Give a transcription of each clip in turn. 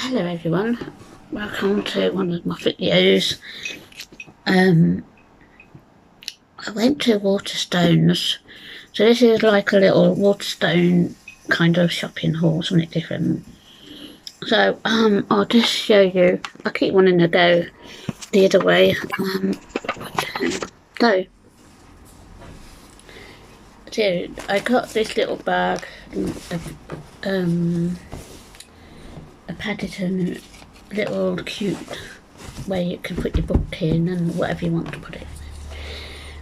Hello everyone, welcome to one of my videos. I went to Waterstones, so this is like a little Waterstone kind of shopping haul, something different. So I'll just show you. I keep wanting to go the other way. So I got this little bag, a padded little cute where you can put your book in and whatever you want to put it in.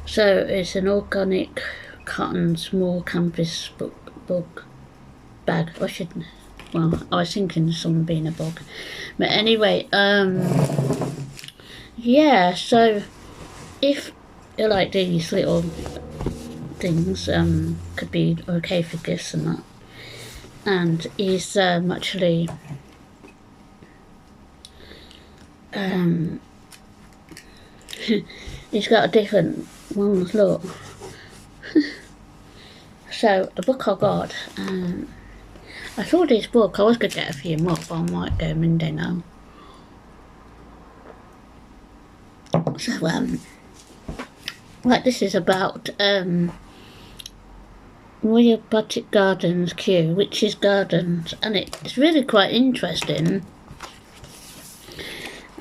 So it's an organic cotton small canvas book bag. I was thinking of someone being a bug, but anyway, yeah. So if you like these little things, could be okay for gifts and that. And he's actually he's got a different ones, look. So the book I got, I saw this book, I was going to get a few more, but I might go Monday now. So like this is about Royal Botanic Gardens, Witches Gardens, and it's really quite interesting.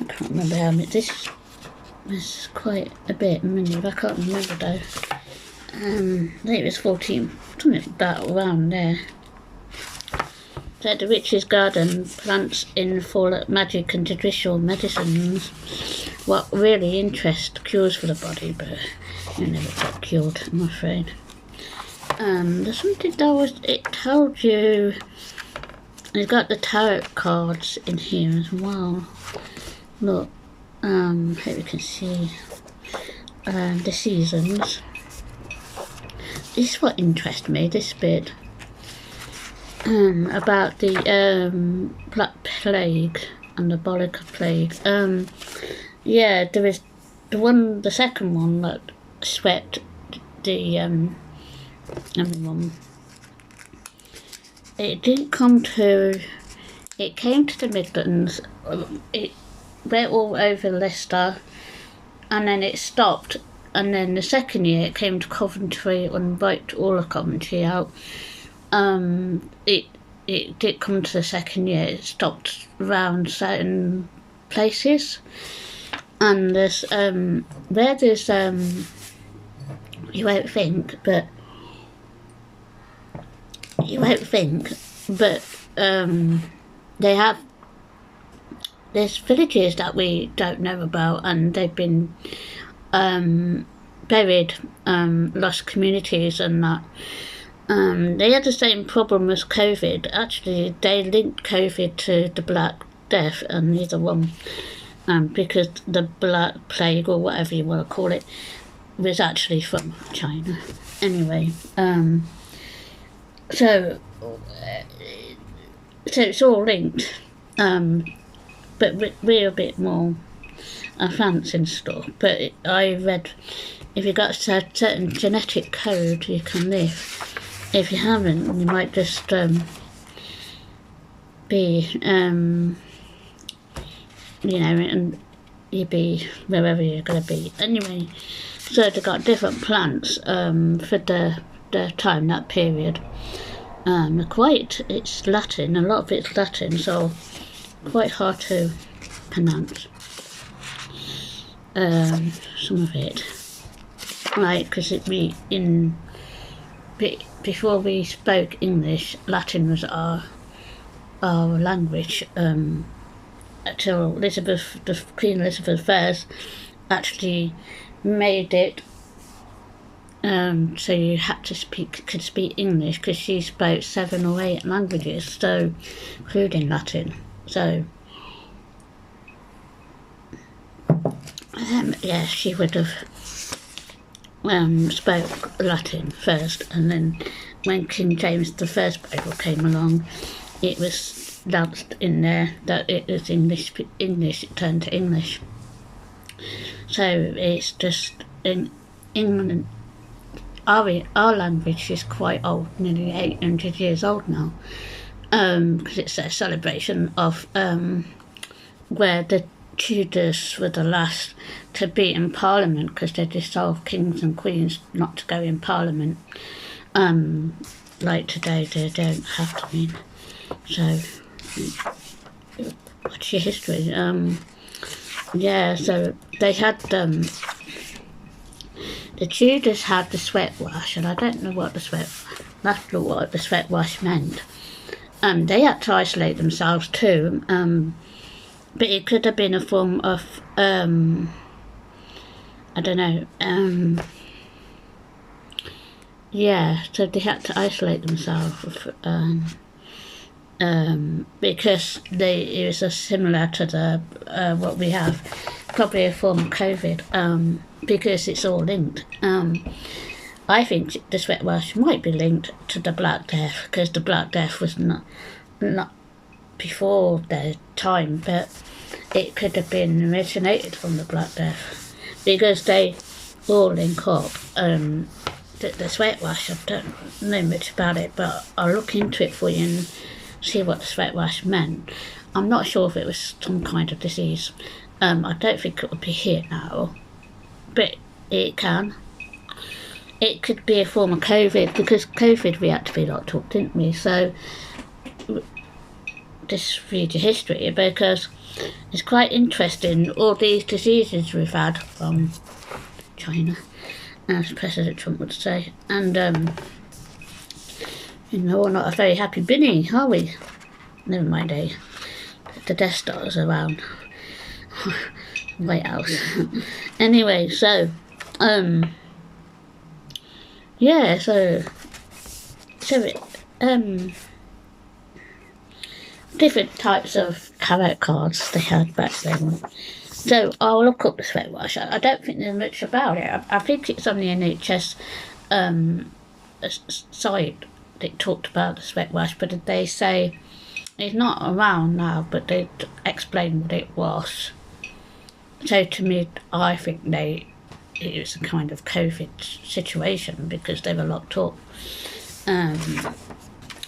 I can't remember how many, this is quite a bit, I can't remember though. I think it was 14, something about around there. So the Witches Garden, plants in for magic and traditional medicines. What really interests cures for the body, but you never get cured, I'm afraid. There's something it told you, it's got the tarot cards in here as well. Look, here we can see the seasons. This is what interests me, this bit. About the Black Plague and the Bolica Plague. Yeah, there was the second one that swept the everyone. It came to the Midlands. It went all over Leicester, and then it stopped. And then the second year it came to Coventry and wiped all of Coventry out. It did come to the second year. It stopped around certain places, and there's where there's you won't think, but they have, there's villages that we don't know about, and they've been buried, lost communities and that. They had the same problem as COVID. Actually, they linked COVID to the Black Death and neither one, because the Black Plague, or whatever you want to call it, was actually from China. Anyway, so it's all linked, but we're a bit more advanced and stuff. But I read, if you've got a certain genetic code, you can live. If you haven't, you might just be, you know, and you'd be wherever you're going to be. Anyway, so they've got different plants for the time, that period. It's Latin, a lot of it's Latin, so quite hard to pronounce. Some of it, right, because before we spoke English, Latin was our language, until Queen Elizabeth I actually made it so you had to could speak English, because she spoke 7 or 8 languages, so including Latin. So yeah, she would have spoke Latin first, and then when King James I Bible came along, it was announced in there that it was English, it turned to English. So it's just, in England, our language is quite old, nearly 800 years old now. because it's a celebration of where the Tudors were the last to be in Parliament, because they dissolved kings and queens not to go in Parliament. Like today, they don't have to be. So, what's your history? Yeah, so they had the Tudors had the sweat wash, and I don't know what the sweat wash meant. They had to isolate themselves too, but it could have been a form of I don't know. Yeah, so they had to isolate themselves because it was similar to the what we have, probably a form of COVID, because it's all linked. I think the sweat wash might be linked to the Black Death, because the Black Death was not before their time, but it could have been originated from the Black Death, because they all link up. The sweat wash, I don't know much about it, but I'll look into it for you and see what the sweat wash meant. I'm not sure if it was some kind of disease. I don't think it would be here now, but it can. It could be a form of COVID, because COVID we had to be locked up, didn't we? So just read your history, because it's quite interesting, all these diseases we've had from China, as President Trump would say, and we're not a very happy bunny, are we? Never mind, the Death Star's around White House. Anyway, so yeah, so different types of tarot cards they had back then. So I'll look up the sweat wash. I don't think there's much about it. I think it's on the NHS site that talked about the sweat wash, but they say it's not around now, but they explained what it was. So to me, I think it was a kind of COVID situation, because they were locked up.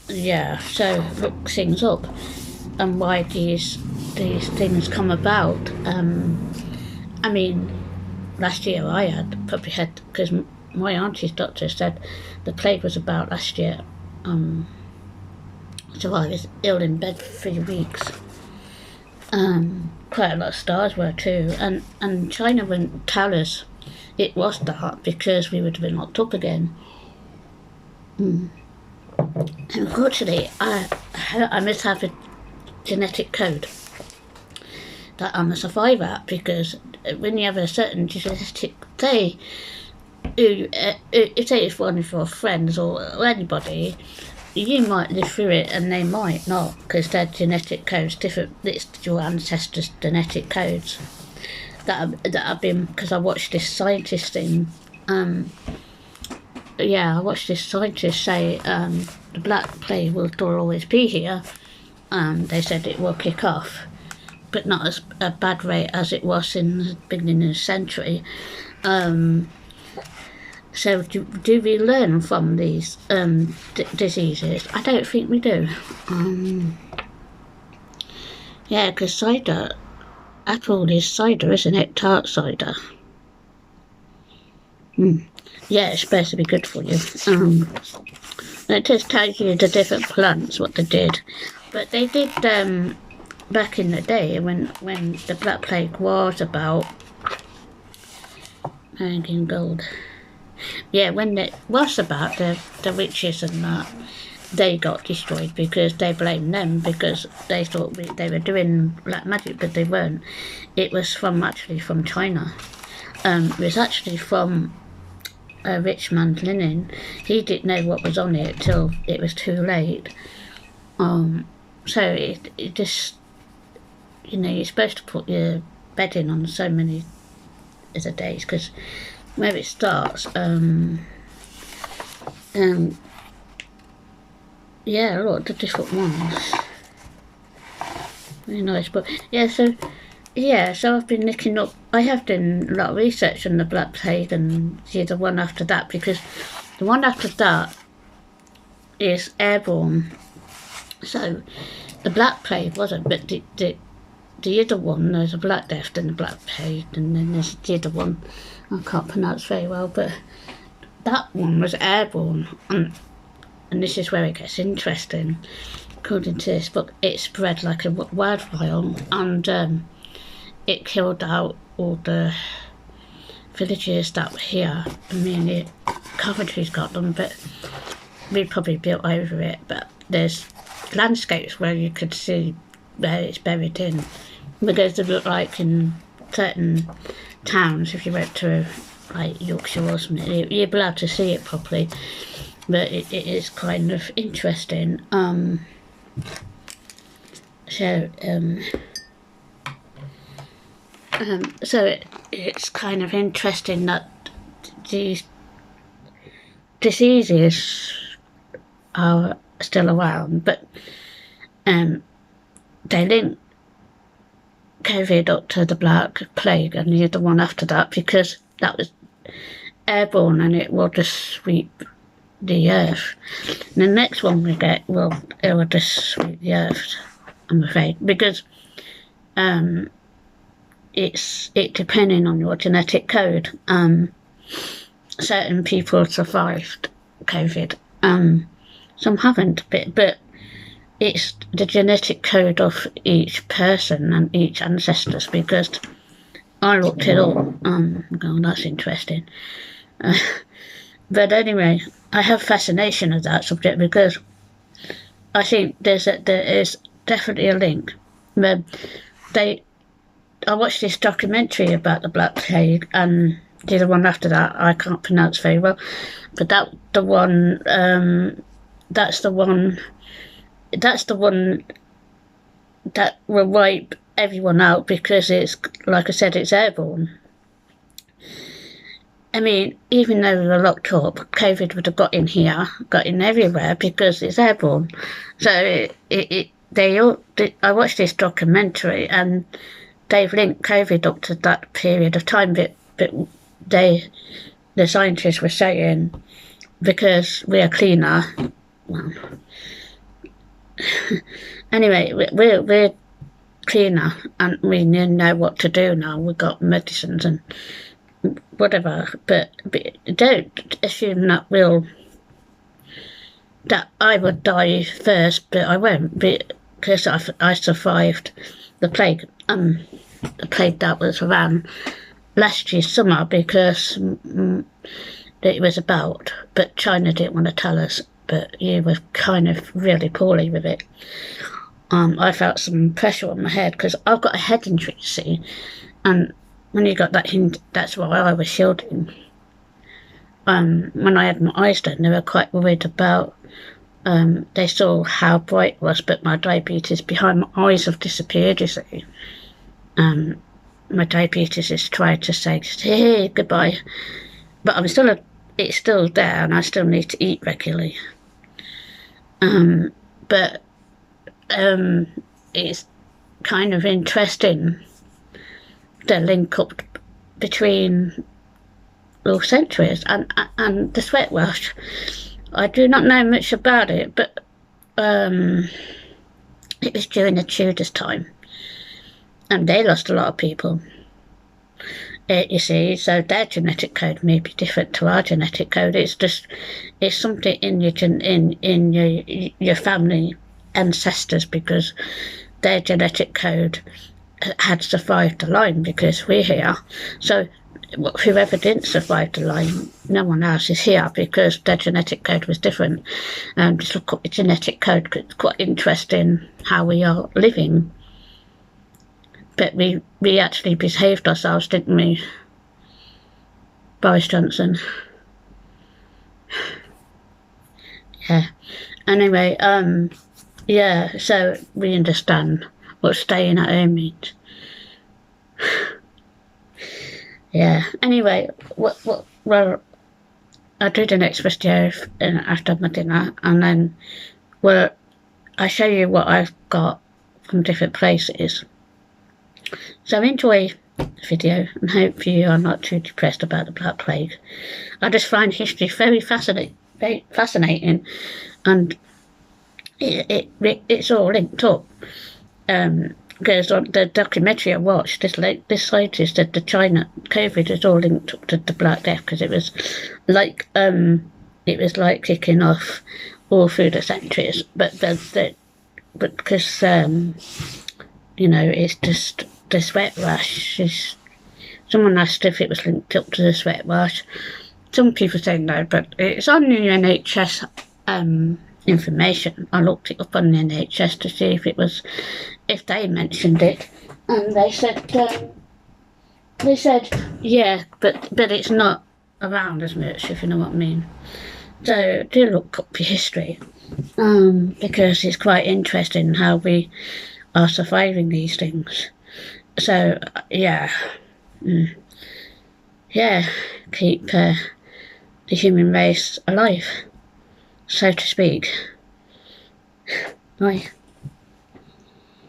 Yeah, so look things up and why these things come about. I mean, last year I probably had, because my auntie's doctor said the plague was about last year. So I was ill in bed for 3 weeks. Quite a lot of stars were too, and China wouldn't tell us it was that, because we would have been locked up again. Unfortunately, I must have a genetic code that I'm a survivor, because when you have a certain genetic, say it's one of your friends or anybody, you might live through it and they might not, because their genetic code's different. It's your ancestors' genetic codes that have been, because I watched this scientist thing. Yeah, I watched this scientist say the Black Plague will always be here. They said it will kick off, but not as a bad rate as it was in the beginning of the century. So do we learn from these diseases? I don't think we do. Yeah, because cider, apple is cider, isn't it? Tart cider. Yeah, it's supposed to be good for you. It just tells you the different plants, what they did. But they did, back in the day, when the Black Plague was about, in gold. Yeah, when it was about the witches and that, they got destroyed, because they blamed them, because they thought they were doing black magic, but they weren't. It was actually from China. It was actually from a rich man's linen. He didn't know what was on it till it was too late. So it just, you're supposed to put your bedding on so many other days, because where it starts, yeah, look, the different ones. Very nice, but yeah, so I've been looking up, I have done a lot of research on the Black Plague, and the one after that, because the one after that is airborne. So the Black Plague wasn't, but the other one, there's a Black Death and the Black Plague, and then there's the other one I can't pronounce very well, but that one was airborne, and this is where it gets interesting. According to this book, it spread like a wildfire, and it killed out all the villages that were here. I mean, Coventry's got them, but we probably built over it. But there's landscapes where you could see where it's buried in, because they look like in certain towns. If you went to like Yorkshire or something, you'd be able to see it properly. But it is kind of interesting. So it's kind of interesting that these diseases are still around, but they link COVID up to the Black Plague and the other one after that, because that was airborne and it will just sweep the earth. And the next one we get, it will just sweep the earth, I'm afraid, because it's depending on your genetic code. Certain people survived COVID, some haven't, but it's the genetic code of each person and each ancestors, because I looked it up. Oh, that's interesting. But anyway, I have fascination of that subject, because I think there is definitely a link. I watched this documentary about the Black Plague, and the other one after that I can't pronounce very well, but that's the one that will wipe everyone out, because it's, like I said, it's airborne. I mean, even though we were locked up, COVID would have got in here, got in everywhere, because it's airborne. So I watched this documentary, and they've linked COVID up to that period of time, but the scientists were saying, because we are cleaner. Well, anyway, we're cleaner, and we know what to do now. We've got medicines and whatever, but don't assume that I would die first, but I won't, because I survived the plague. The plague that was around last year summer, because it was about, but China didn't want to tell us, but you were kind of really poorly with it. I felt some pressure on my head, because I've got a head injury, you see, and when you got that hint, that's why I was shielding. When I had my eyes done, they were quite worried about, they saw how bright it was, but my diabetes behind my eyes have disappeared, you see. My diabetes is trying to say, hey, goodbye. But it's still there, and I still need to eat regularly. But it's kind of interesting, the link up between those centuries and the sweat wash. I do not know much about it, but it was during the Tudors' time, and they lost a lot of people. You see, so their genetic code may be different to our genetic code. It's something in your family ancestors, because their genetic code had survived the line, because we're here. So whoever didn't survive the line, no one else is here, because their genetic code was different. Just look up the genetic code, 'cause it's quite interesting how we are living. But we actually behaved ourselves, didn't we, Boris Johnson? Yeah. Anyway, yeah, so we understand what staying at home means. Yeah. Anyway, well, I'll do the next video after my dinner, and then I show you what I've got from different places. So enjoy the video, and hope you are not too depressed about the Black Plague. I just find history very fascinating, and it's all linked up. Because on the documentary I watched, this scientist said the China COVID is all linked up to the Black Death, because it was like kicking off all through the centuries, but because it's just the sweat rash. Someone asked if it was linked up to the sweat rash. Some people say no, but it's on the NHS information. I looked it up on the NHS to see if they mentioned it, and they said yeah, but it's not around as much, if you know what I mean. So do look up your history, because it's quite interesting how we are surviving these things. So yeah, keep the human race alive, so to speak. Bye.